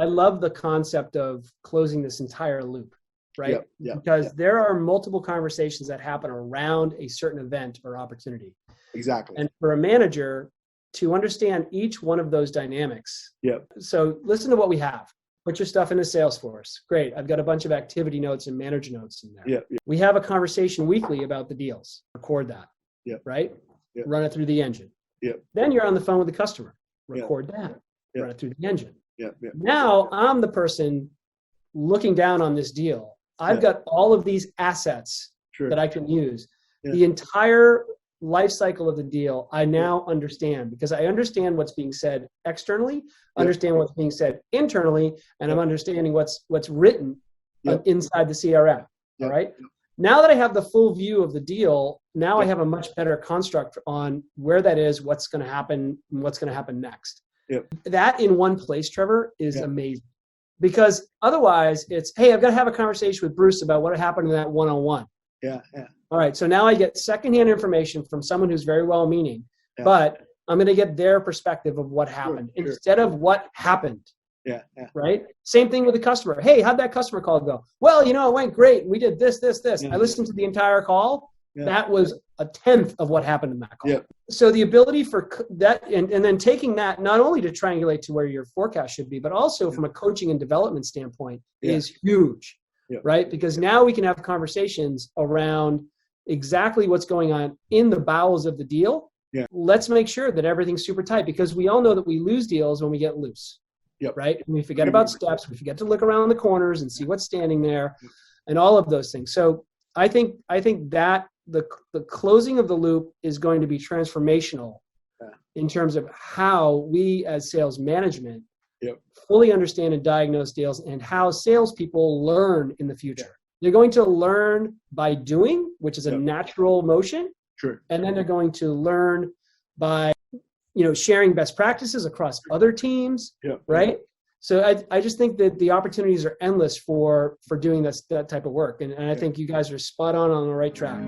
I love the concept of closing this entire loop, right? Because there are multiple conversations that happen around a certain event or opportunity. Exactly. And for a manager to understand each one of those dynamics. So listen to what we have. Put your stuff into Salesforce. Great. I've got a bunch of activity notes and manager notes in there. We have a conversation weekly about the deals. Record that. Right? Run it through the engine. Then you're on the phone with the customer. Record that. Run it through the engine. Now I'm the person looking down on this deal. I've got all of these assets that I can use. The entire life cycle of the deal, I now understand, because I understand what's being said externally, understand what's being said internally, and I'm understanding what's written inside the CRM. All right. Now that I have the full view of the deal, now I have a much better construct on where that is, what's going to happen, and what's going to happen next. That in one place, Trevor, is amazing. Because otherwise it's, hey, I've got to have a conversation with Bruce about what happened in that one-on-one. All right. So now I get secondhand information from someone who's very well-meaning, but I'm going to get their perspective of what happened instead of what happened. Right. Same thing with the customer. Hey, how'd that customer call go? Well, it went great. We did this. I listened to the entire call. That was a tenth of what happened in that call. So the ability for that, and then taking that not only to triangulate to where your forecast should be, but also from a coaching and development standpoint is huge. Right. Because now we can have conversations around exactly what's going on in the bowels of the deal. Let's make sure that everything's super tight, because we all know that we lose deals when we get loose. Right. And we forget about steps. We forget to look around the corners and see what's standing there and all of those things. So I think that the closing of the loop is going to be transformational in terms of how we as sales management fully understand and diagnose deals, and how salespeople learn in the future. They're going to learn by doing, which is a natural motion. And then they're going to learn by sharing best practices across other teams, right? So I just think that the opportunities are endless for doing that type of work. And I think you guys are spot on the right track.